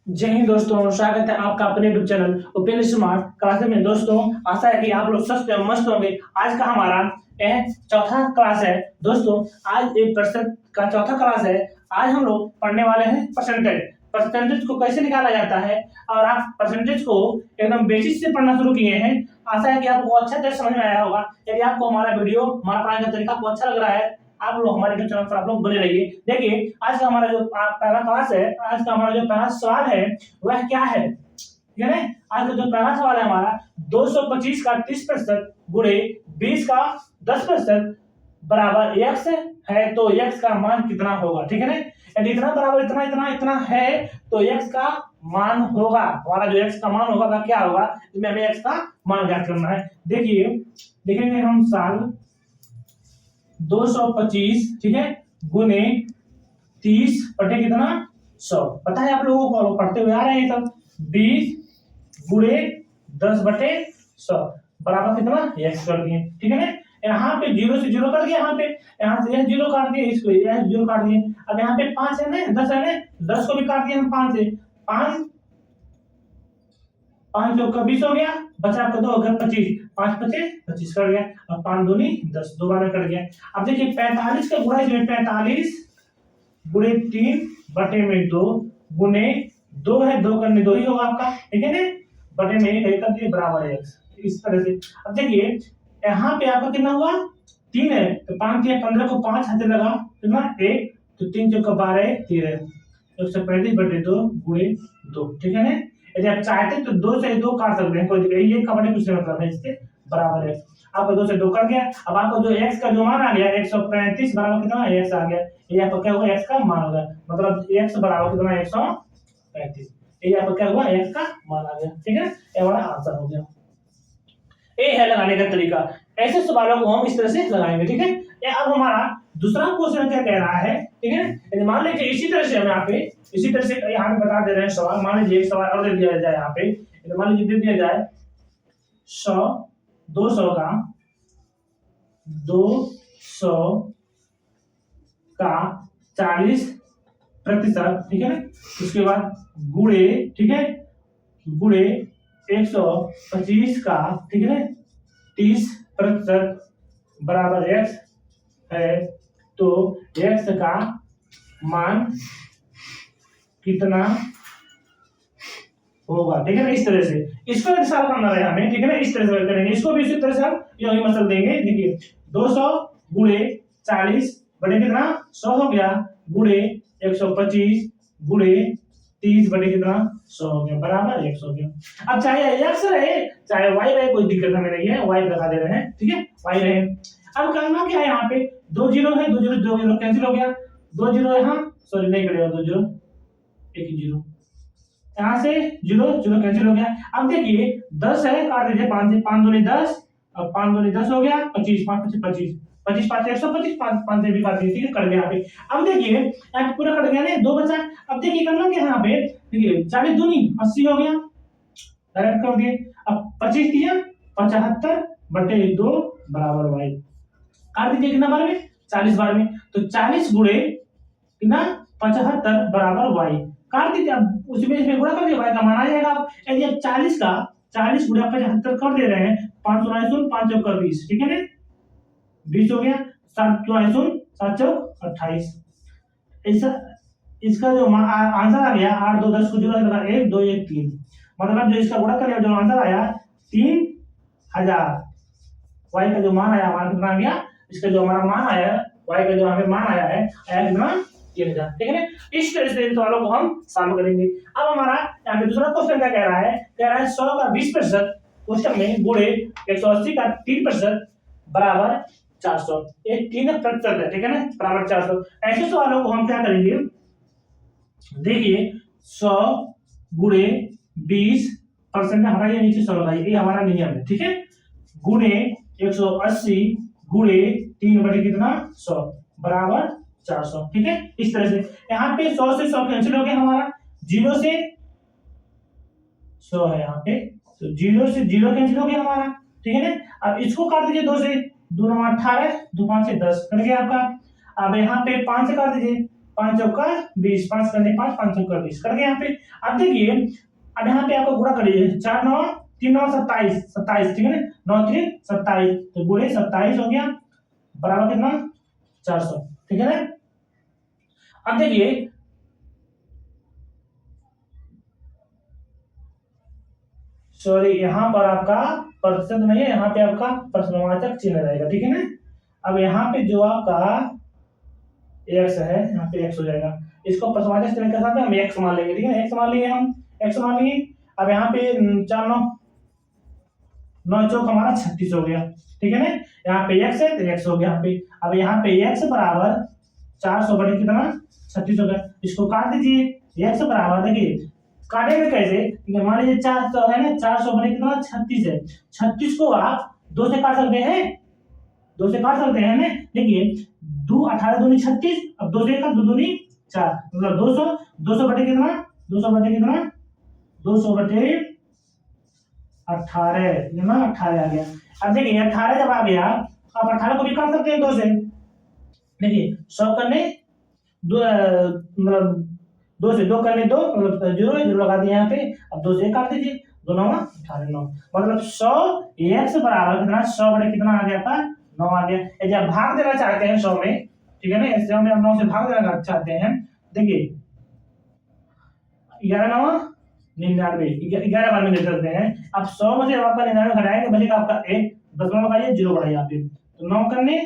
जय हिंद दोस्तों, स्वागत है आपका अपने YouTube channel Upendra smart classes में। दोस्तों, आशा है कि आप लोग स्वस्थ एवं मस्त होंगे। आज का हमारा यह चौथा क्लास है। दोस्तों, आज एक प्रतिशत का चौथा क्लास है। आज हम लोग पढ़ने वाले हैं परसेंटेज। परसेंटेज को कैसे निकाला जाता है और आप परसेंटेज को एकदम बेसिक से पढ़ना शुरू किए हैं। आशा है कि आपको अच्छा तरह समझ में आया होगा। यदि आपको हमारा वीडियो, हमारा पढ़ाने का तरीका आपको अच्छा लग रहा है, आप लोग हमारे यूट्यूब चैनल पर आप लोग बने रहिए। देखिए, आज का हमारा जो पहला क्लास है, आज का हमारा जो पहला सवाल है वह क्या है, ठीक है ना। आज का जो पहला सवाल है हमारा, 225 का 30% गुणे 20 का 10% बराबर x है, तो x का मान कितना होगा, ठीक है ना। यदि इतना बराबर इतना इतना इतना है तो x का मान होगा, हमारा जो x का मान होगा वह क्या होगा, इसमें हमें x का मान ज्ञात करना है। देखिए, देखेंगे हम साल 225, ठीक है, गुने 30 बटे कितना 100। पता है आप लोगों को, पढ़ते हुए आ रहे हैं सब। 20 गुणे 10 बटे 100 बराबर कितना x कर दिए, ठीक है ना। यहाँ पे 0 से 0 कट गया, यहाँ से यह 0 काट दिए, इसको यह 0 काट दिए। अब यहाँ पे 5 है ना, 10 है ना, 10 को भी काट दिए हम 5 से। 5 5 चौका 20 हो गया, बचा आपका 2 अगर 25, 5 25 25 कट गया, और 5 दूनी 10, दोबारा कट गया। अब देखिए 45 का गुणा, इसमें 45 गुणे 3 बटे में 2 गुणे 2 है, 2 करने 2 ही होगा आपका, ठीक है ना, बटे में 1 कर दिए बराबर है x। इस तरह से अब देखिए यहाँ पे आपका कितना हुआ, 3 है, तो 5 या 15 को 5 हाथ लगा कितना 1, तो 3 चौका 12 13, 135 बटे 2 गुणे 2, ठीक है ना। यदि आप चाहते तो 2 से 2 काट सकते हैं, कोई दिक्कत नहीं, ये का बड़े कुछ मतलब है, इसके बराबर है। आपका 2 से 2 कट गया। अब आपका जो x का जो मान आ गया 135 बराबर कितना x आ गया, ये आपका क्या हुआ x का मान होगा, मतलब x बराबर कितना 135, ये आपका क्या हुआ x का मान आ गया, ठीक है। ये हमारा आंसर हो गया। ये है लगाने का तरीका। ऐसे सवालों को हम इस तरह से लगाएंगे, ठीक है। ये अब हमारा दूसरा क्वेश्चन क्या कह रहा है, ठीक है। यदि मान लीजिए इसी तरह से हम यहाँ पे इसी तरह से यहाँ पे बता दे रहे हैं सवाल। मान लीजिए एक सवाल और दे दिया जाए यहाँ पे, मान लीजिए दे दिया जाए 100 200 का 40%, ठीक है ना। उसके बाद गुणे, ठीक है, गुणे 125 का, ठीक है, 30% बराबर x है, तो x का मान कितना होगा, ठीक है ना। इस तरह से इसको सॉल्व करना है हमें, ठीक है ना। इस तरह से करेंगे, इसको भी इसी तरह से हम यही मसल देंगे। देखिए 200 गुणे 40 बटे कितना 100 हो गया, गुणे 125 गुणे 30 बटे कितना 100 हो गया, बराबर x हो गया। अब चाहे x रहे चाहे y रहे, कोई दिक्कत हमें नहीं है, y लगा दे रहे हैं, ठीक है, y रहे। अब करना क्या है, यहाँ पे 2 जीरो है, 2 जीरो कैंसिल हो गया, 2 जीरो यहाँ, सॉरी नहीं करेगा, 2 जीरो एक ही जीरो, यहाँ से 0 0 कैंसिल हो गया। अब देखिए 10 है, काट दीजिए 5 से, 5 दूनी 10, अब 5 दूनी 10 हो गया, 25 5 25 25 25 5 125, 5 से भी काट दीजिए, ठीक है, कट गया यहाँ पे। अब देखिए यहाँ पे पूरा कट गया ना, 2 बचा। अब देखिए करना क्या यहाँ पे, देखिए 40 दूनी 80 हो गया, डायरेक्ट कर दिए। अब 25 दिया 75 बटे 2 बराबर y, काट दीजिए कितना बार में 40 बार में, तो 40 गुणे कितना 75 बराबर y, काट दीजिए। अब उसमें इसमें गुणा कर दिया, y का मान आ जाएगा। यदि आप 40 का 40 गुणा 75 कर दे रहे हैं, 5 शून्य 5 चौका 20, ठीक है ना, 20 हो गया, 7 शून्य 7 चौक 28। ऐसा इसका जो आंसर आ गया 8 2 10 को जोड़ा लगा 1 2 1 3, मतलब जो इसका गुणा कर लिया जो आंसर आया 3000। y का जो मान आया हमारा कितना आ गया, इसका जो हमारा मान आया y का जो हमें मान आया है आया कितना 3000, ठीक है ना। इस तरह से इन सवालों को हम सॉल्व करेंगे। अब हमारा यहाँ पे दूसरा क्वेश्चन क्या कह रहा है, 100 का 20% क्वेश्चन में गुणे 180 का 3% बराबर 400, ये 3% है, ठीक है ना, बराबर 400। ऐसे सवालों को हम क्या करेंगे, देखिए 100 गुणे 20% हमारा ये नीचे 100 लगाइए, ये हमारा नियम है, ठीक है, गुणे 180 गुणे 3 बटे कितना 100 बराबर 400, ठीक है। इस तरह से यहाँ पे 100 से 100 कैंसिल हो गया, हमारा 0 से 100 है यहाँ पे, तो 0 से 0 कैंसिल हो गया हमारा, ठीक है ना। अब इसको काट दीजिए 2 से, 2 9 18, 2 5 से 10 कट गया आपका। अब यहाँ पे 5 से काट दीजिए, 5 चौका 20, 5 करने 5, 5 चौका 20 कर गए यहाँ पे। अब देखिए, अब यहाँ पे आपको गुणा करिए, 4 9 3 9 27, 27 ठीक है ना, 9 3 27, तो गुणे 27 हो गया बराबर कितना 400, ठीक है ना। अब देखिए सॉरी, यहाँ पर आपका प्रतिशत नहीं है, यहाँ पे आपका प्रश्नवाचक चिन्ह रहेगा, ठीक है ना। अब यहाँ पे जो आपका x है, यहाँ पे x हो जाएगा, इसको प्रश्नवाचक चिन्ह के साथ हम x मान लेंगे, ठीक है, x मान लिए हम, x मान लिए। अब यहाँ पे 4 9 9 चौक हमारा 36 हो गया, ठीक है ना। यहाँ पे x है तो x हो गया यहाँ पे। अब यहाँ पे x बराबर 400 बटे कितना 36 हो गया, इसको काट दीजिए। x बराबर देखिए काटेंगे कैसे, ठीक है, मान लीजिए 400 है ना, 400 बटे कितना 36 है, 36 को आप 2 से काट सकते हैं, 2 से काट सकते हैं ना। देखिए 2 18 दूनी 36, अब 2 से का 2 दूनी 4, मतलब 200, 200 बटे कितना 200 बटे कितना 200 बटे 18, कितना 18 आ गया। अब देखिए 18 जब आ गया, आप 18 को भी काट सकते हैं 2 से। देखिए 100 करने दो, मतलब 2 से 2 करने 2, मतलब 0 0 लगा दिए यहाँ पे। अब 2 से काट दीजिए, 2 9 18 9, मतलब 100 x बराबर कितना 100 बटे कितना आ गया आपका 9 आ गया। यदि आप भाग देना चाहते हैं 100 में, ठीक है ना, इस 100 में आप 9 से भाग देना चाहते हैं, देखिए 11 9 99, 11 बार में ले सकते हैं। अब 100 में से जब आपका 99 घटाएंगे बचेगा आपका 1, दशमलव लगाइए 0 बढ़ाइए यहाँ पे, तो 9 करने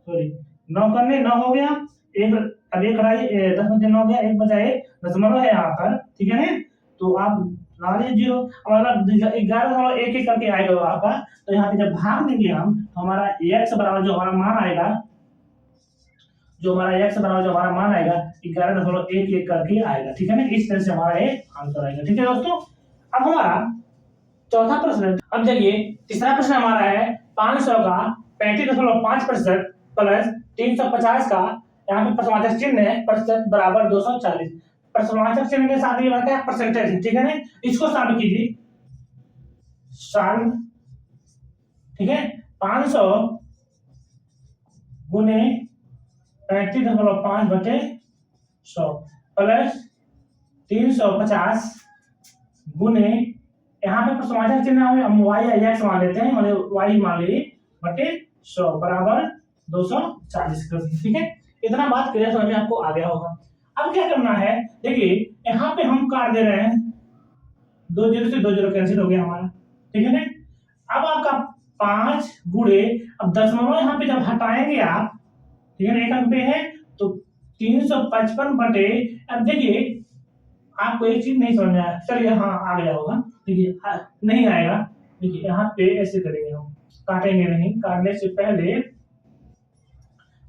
सॉरी 9 करने 9 हो गया, एक अब एक घटाइए 10 में से 9 गया, एक बचा 1 दशमलव है यहाँ पर, ठीक है ना, तो आप लगा लीजिए 0, मतलब 11.11 करके आएगा आपका। तो यहाँ पे जब भाग देंगे हम तो हमारा x बराबर जो हमारा मान आएगा, जो हमारा x बराबर जो हमारा मान आएगा 11.11 करके आएगा, ठीक है ना। इस तरह से हमारा ये आंसर आएगा, ठीक है दोस्तों। अब हमारा चौथा प्रश्न, अब देखिए तीसरा प्रश्न हमारा है 500 का 35.5% प्लस 350 का, यहाँ पे प्रश्नवाचक चिन्ह है प्रतिशत बराबर 240, प्रश्नवाचक चिन्ह के साथ ये क्या परसेंटेज है, ठीक है ना, इसको शामिल कीजिए, शामिल, ठीक है। 500 गुने 35.5 बटे 100 प्लस 350 गुने, यहाँ पे प्रश्नवाचक चिन्ह हम y या x मान लेते हैं, मतलब y मान लीजिए बटे 100 बराबर 240 कर दिए, ठीक है। इतना बात क्लियर समझ में आपको आ गया होगा। अब क्या करना है, देखिए यहाँ पे हम काट दे रहे हैं, 2 0 से 2 0 कैंसिल हो गया हमारा, ठीक है ना। अब आपका 5 गुणे, अब दशमलव यहाँ पे जब हटाएंगे आप, ठीक है ना, एक अंक पे है तो 355 बटे, अब देखिए आपको एक चीज नहीं समझ में आया, चलिए हाँ आ गया होगा, देखिए नहीं आएगा, देखिए यहाँ पे ऐसे करेंगे हम, काटेंगे नहीं, काटने से पहले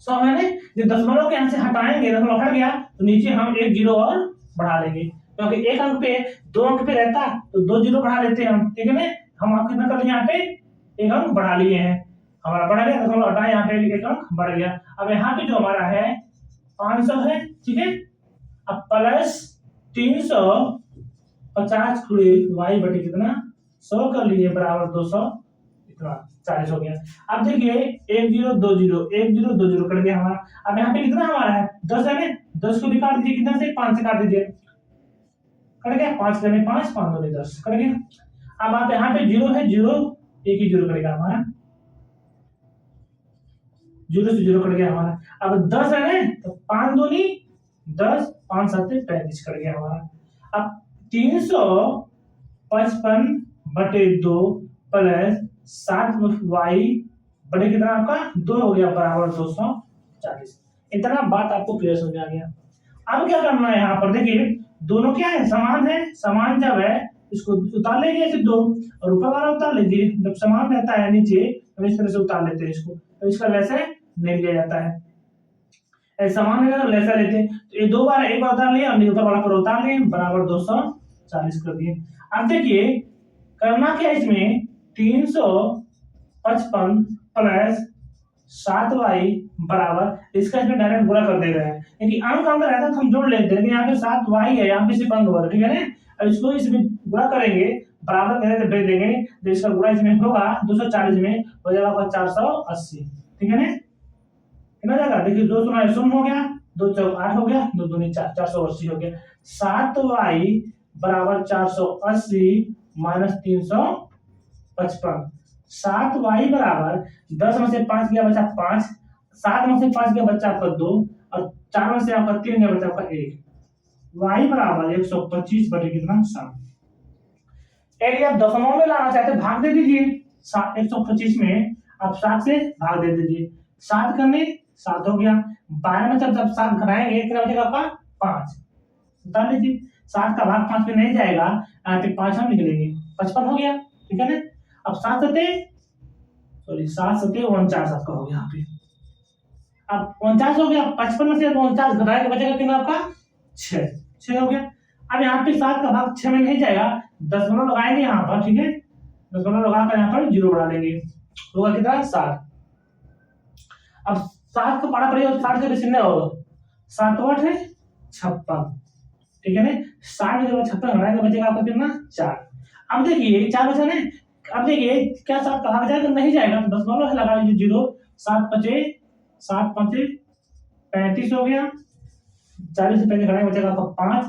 100 है ना, जब दशमलव के यहाँ से हटाएंगे, दशमलव हट गया तो नीचे हम एक 0 और बढ़ा लेंगे, क्योंकि एक अंक पे 2 अंक पे रहता तो 2 0 बढ़ा लेते हैं हम, ठीक है ना। हम आप कितना कर लिए यहाँ पे एक अंक बढ़ा लिए हैं, हमारा बढ़ गया, दशमलव हटा यहाँ पे एक अंक बढ़ गया। अब यहाँ पे जो हमारा है 500 है, ठीक है, अब प्लस 350 गुणे y बटे कितना 100 कर लिए बराबर 200 इतना 40 हो गया। अब देखिए 1 0 2 0 1 0 2 0 कट गया हमारा। अब यहाँ पे कितना हमारा है 10 है ना, 10 को भी काट दीजिए, कितना से 5 से काट दीजिए, कट गया, 5 करने 5 5 दूनी 10 कट गया। अब आप यहाँ पे 0 है, 0 एक ही 0 करेगा हमारा, 0 से 0 कट गया हमारा। अब 10 है ना, तो 5 दूनी 10 5 7 35 कट गया हमारा। अब 355 बटे 2 प्लस 7 y बटे कितना आपका 2 हो गया बराबर 240। इतना बात आपको क्लियर समझ आ गया। अब क्या करना है यहाँ पर, देखिए दोनों क्या है समान है, समान जब है इसको उतार लेंगे ऐसे 2 और ऊपर वाला उतार लीजिए, जब समान रहता है नीचे तो इस तरह से उतार लेते हैं इसको, तो इसका वैसे नहीं लिया जाता है, समान है लेसा लेते हैं, तो ये 2 बार एक बार उतार लिया और ऊपर वाला पर उतार लिए बराबर 240 कर दिए। अब देखिए करना क्या इसमें 355 प्लस 7y बराबर, इसका इसमें डायरेक्ट गुणा कर दे रहे हैं, क्योंकि अंक अंक रहता तो हम जोड़ लेते हैं, यहाँ पे 7y है, यहाँ पे सिर्फ अंक बचा, ठीक है ना। अब इसको इसमें गुणा करेंगे बराबर करके भेज देंगे, तो इसका गुणा इसमें होगा 240 में हो जाएगा 480, ठीक है ना, कितना जाएगा देखिए 2 0 हो गया दो चौक 8 हो गया, दो दूनी 4, 480 हो गया। 7y बराबर 480 माइनस 355। 7y बराबर 10 में से 5 गया बचा 5, 7 में से 5 गया बचा आपका 2, और 4 में से आपका 3 गया बचा आपका 1। y बराबर 125 बटे कितना 7। एक आप दशमलव में लाना चाहते भाग दे दीजिए, 125 में आप 7 से भाग दे दीजिए, 7 करने 7 हो गया। 12 में जब 7 घटाएंगे कितना बचेगा आपका 5, बता लीजिए। 7 का भाग 5 में नहीं जाएगा, यहाँ पे 5 हम निकलेंगे, 55 हो गया, ठीक है ना। अब 7 सते 49 आपका हो गया यहाँ पे। अब 49 हो गया, 55 में से 49 घटाएंगे बचेगा कितना आपका 6 हो गया। अब यहाँ पे 7 का भाग 6 में नहीं जाएगा, दशमलव लगाएंगे यहाँ पर, ठीक है, दशमलव लगाकर यहाँ पर 0 बढ़ा लेंगे, होगा कितना 7। अब 7 का पढ़ा पड़ेगा 60 से शून्य होगा, 7 8 है 56, ठीक है ना। 60 में 56 घटाएंगे बचेगा आपका कितना 4। अब देखिए 4 बचा ना, अब देखिए क्या 7 का भाग जाएगा नहीं जाएगा, तो दशमलव है लगा लीजिए 0, 7 5 35 हो गया, 40 से पहले घटाएंगे बचेगा आपका 5,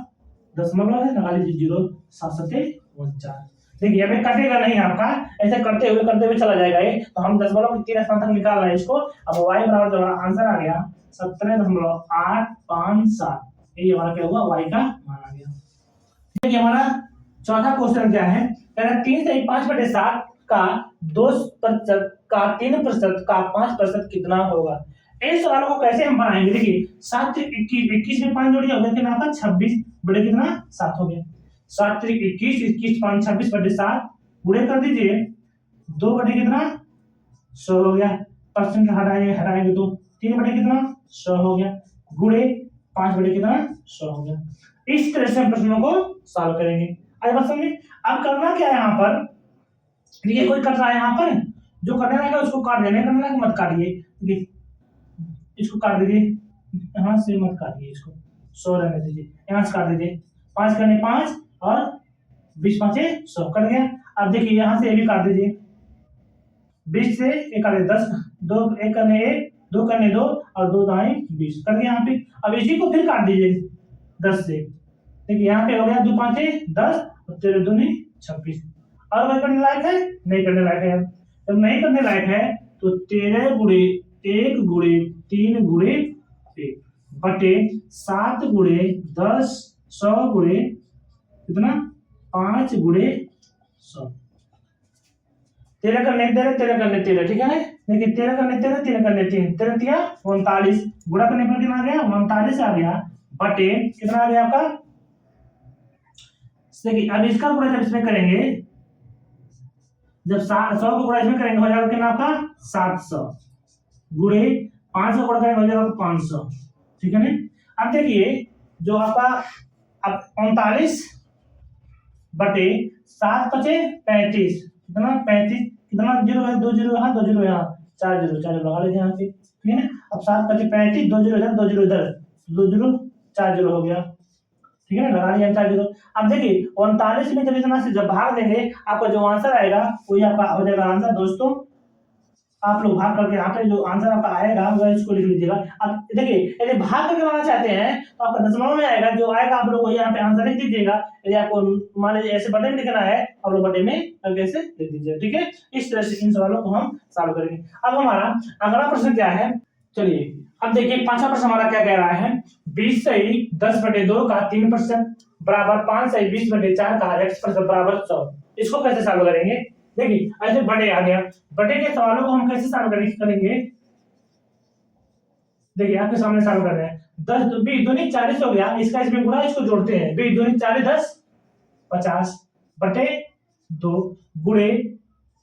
दशमलव है लगा लीजिए 0, 7 सते 49। देखिए अभी कटेगा नहीं आपका, ऐसे करते हुए चला जाएगा ये, तो हम दशमलव के 3 स्थान तक निकाल रहे हैं इसको। अब y बराबर जो हमारा आंसर आ गया 17.857, ये हमारा क्या हुआ y का मान आ गया। देखिए हमारा चौथा क्वेश्चन क्या है, कह रहा है 3 से 5/7 का 2% का 3% का 5% कितना होगा। इस सवाल को कैसे हम बनाएंगे, देखिए 7 21 में 5 जोड़िए हो गया कितना आपका 26 बटे कितना 7 हो गया। 7 21 21 5 26 बटे 7 गुणे कर दीजिए, 2 बटे कितना 100 हो गया, परसेंट हटाएंगे तो 3 बटे कितना 100 हो गया, गुणे 5 बटे कितना 100 हो गया। इस तरह से हम प्रश्नों को सॉल्व करेंगे। आगे बात समझिए। अब करना क्या है यहाँ पर, देखिए कोई कर रहा है यहाँ पर, जो करने रहेगा उसको काट देना, करने रहेगा मत काटिए, इसको काट दीजिए, यहाँ से मत काटिए, इसको 100 रहने दीजिए, यहाँ से काट दीजिए, 5 करने 5 और 20 5 100 कट गया। अब देखिए यहाँ से ये भी काट दीजिए, 20 से 1 काटे 10, 2 1 करने 1 2 करने 2 और 2 दाएं 20 कट गया यहाँ पे। अब इसी को फिर काट दीजिए 10 से, देखिए यहाँ पे हो गया 2 5 10 और 13 दूनी 26। और वह करने लायक है नहीं करने लायक है, जब नहीं करने लायक है तो 13 गुणे 1 गुणे 3 गुणे 1 बटे 7 गुणे 10 100 गुणे कितना 5 गुणे 100, 13 करने 13, ठीक है। देखिए 13 करने 13 3 करने 3 13 तिया 39, गुणा करने पर कितना आ गया 39 आ गया, बटे कितना आ गया आपका। देखिए अब इसका गुणा जब इसमें करेंगे, जब 100 को गुणा इसमें करेंगे हो जाएगा कितना आपका 700 गुणे 500 गुणा करेंगे हो जाएगा 500, ठीक है ना। अब देखिए जो आपका अब 39 बटे 7 पचे 35 कितना 35 कितना 0 है 2 0 यहाँ 2 0 यहाँ 4 0 लगा लीजिए यहाँ पे, ठीक है ना। अब 7 पचे 35 2 0 इधर 2 0 इधर 2 0 4 0 हो गया, ठीक है ना, लगा लिया 4 0। अब देखिए 39 में जब इतना से जब भाग देंगे आपका जो आंसर आएगा वही आपका हो जाएगा आंसर। दोस्तों आप लोग भाग करके यहाँ पे जो आंसर आपका आएगा वह इसको लिख लीजिएगा। अब देखिए यदि भाग करके बनाना चाहते हैं तो आपका दशमलव में आएगा, जो आएगा आप लोग यहाँ पे आंसर लिख दीजिएगा। यदि आपको मान लीजिए ऐसे बटे में लिखना है आप लोग बटे में करके ऐसे लिख दीजिए, ठीक है। इस तरह से इन सवालों को हम सॉल्व करेंगे। अब हमारा अगला प्रश्न क्या है, चलिए अब देखिए पांचवा प्रश्न हमारा क्या कह रहा है, 20 से 10/2 का 3% बराबर 5 से 20/4 का x% बराबर 100। इसको कैसे सॉल्व करेंगे, देखिए ऐसे बड़े आ गया, बड़े के सवालों को हम कैसे सॉल्व करेंगे, देखिए आपके सामने सॉल्व कर रहे हैं। 10 20 दूनी 40 हो गया, इसका इसमें गुणा इसको जोड़ते हैं, 20 दूनी 40 10 50 बटे 2 गुणे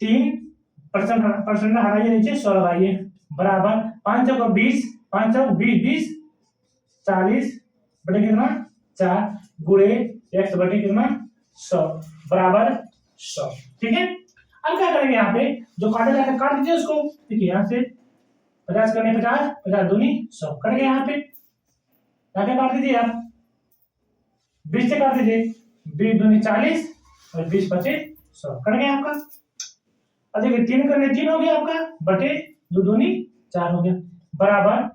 3% हटाइए नीचे 100 लगाइए बराबर 5 चौका 20 5 चौक 20 20 40 बटे कितना 4 गुणे x बटे कितना 100 बराबर 100, ठीक है। अब क्या करेंगे यहाँ पे जो काटे जाकर काट दीजिए उसको, देखिए यहाँ से 50 करने 50 50 दूनी 100 कट गया, यहाँ पे काट दीजिए आप 20 से काट दीजिए 20 दूनी 40 और 20 बचे 100 कट गया आपका। अब देखिए 3 करने 3 हो गया आपका बटे 2 दूनी 4 हो गया बराबर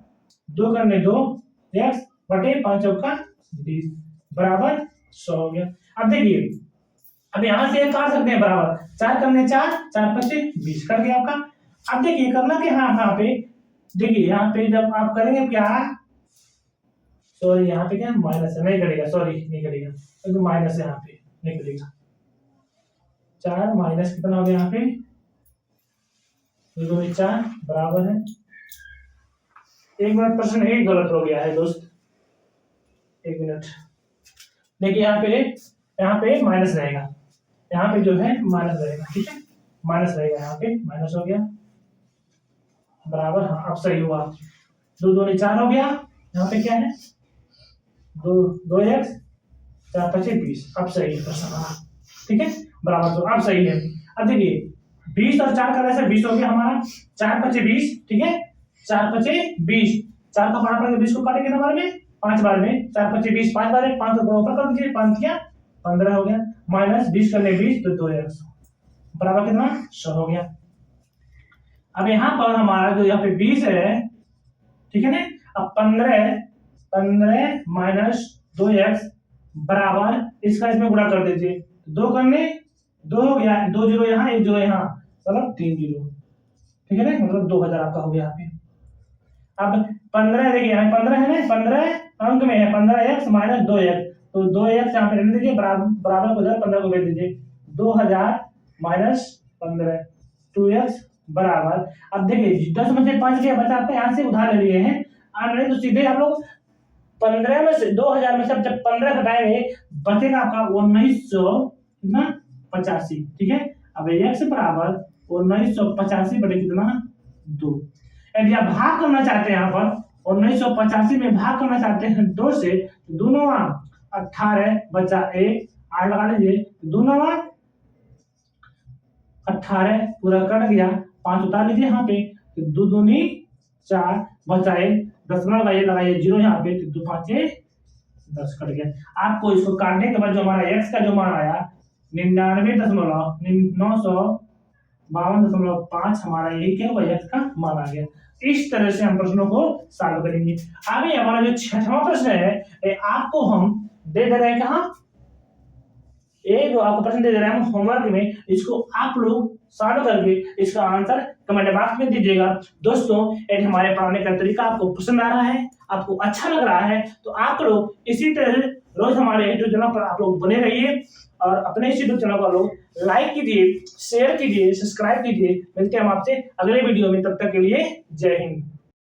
2 करने 2 x बटे 5 चौका 20 बराबर 100 हो गया। अब देखिए, अब यहाँ से काट सकते हैं बराबर, 4 करने 4, 4 पचे 20 कर गया आपका। अब देखिए करना कि हाँ यहाँ पे देखिए, यहाँ पे जब आप करेंगे क्या, सॉरी यहाँ पे क्या माइनस है, नहीं करेगा, सॉरी नहीं करेगा क्योंकि माइनस है, यहाँ पे नहीं करेगा। 4 माइनस कितना हो गया यहाँ पे 4 बराबर है, 1 मिनट प्रश्न एक गलत हो गया है दोस्त, 1 मिनट। देखिए यहाँ पे माइनस रहेगा, यहाँ पे जो है माइनस रहेगा, ठीक है, माइनस रहेगा, यहाँ पे माइनस हो गया बराबर, हाँ अब सही हुआ, 2 2 4 हो गया, यहाँ पे क्या है 2 x 4 5 20, अब सही है प्रश्न, ठीक है बराबर, तो अब सही है। अब देखिए 20 और 4 का वैसे 20 हो गया हमारा, 4 5 20, ठीक है, 4 5 20, 4 का बड़ा पड़ेगा 20 को काटेंगे कितना बार में 5 बार में, 4 5 20 5 बार में, 5 को ऊपर कर दीजिए, 5 किया 15 हो गया, माइनस 20 करने 20 तो 2x बराबर कितना 100 हो गया। अब यहाँ पर हमारा जो यहाँ पे 20 है, ठीक है ना, अब 15 माइनस 2x बराबर इसका इसमें गुणा कर दीजिए, 2 करने 2 हो गया, 2 जीरो यहाँ 1 जीरो यहाँ, मतलब 3 जीरो, ठीक है ना, मतलब 2000 आपका हो गया यहाँ पे। अब 15 देखिए यहाँ 15 है ना, 15 अंक में है, 15x माइनस 2x, तो 2x यहाँ पे रहने दीजिए, बराबर को उधर 15 को भेज दीजिए, 2000 माइनस 15 2x बराबर। अब देखिए 10 में से 5 गया बचा, आपका यहाँ से उधार ले लिए हैं, और नहीं तो सीधे आप लोग 15 में से 2000 में से जब 15 घटाएंगे बचेगा आपका 1985, ठीक है। अब x बराबर 1985 बटे कितना 2। यदि आप भाग करना चाहते हैं, यहाँ पर 1985 में भाग करना चाहते हैं 2 से, तो 2 9 18 बचा 1 8 लगा लीजिए, 2 9 18 पूरा कट गया, 5 उतार लीजिए यहाँ पे, तो 2 दूनी 4 बचा 1 दशमलव लगाइए 0 यहाँ पे, तो 2 5 10 कट गया। आपको इसको काटने के बाद जो हमारा x का जो मान आया 99,952.5 हमारा यही क्या हुआ x का मान आ गया। इस तरह से हम प्रश्नों को सॉल्व करेंगे। आगे हमारा जो 6वां प्रश्न है, आपको हम दे रहे हैं कहाँ, एक आपको प्रश्न दे रहे हैं हम होमवर्क में, इसको आप लोग सॉल्व करके इसका आंसर कमेंट बॉक्स में दीजिएगा। दोस्तों यदि हमारे पढ़ाने का तरीका आपको पसंद आ रहा है, आपको अच्छा लग रहा है, तो आप लोग इसी तरह रोज हमारे यूट्यूब चैनल पर आप लोग बने रहिए, और अपने इस यूट्यूब चैनल को लोग लाइक कीजिए, शेयर कीजिए, सब्सक्राइब कीजिए। मिलते हैं हम आपसे अगले वीडियो में, तब तक के लिए जय हिंद।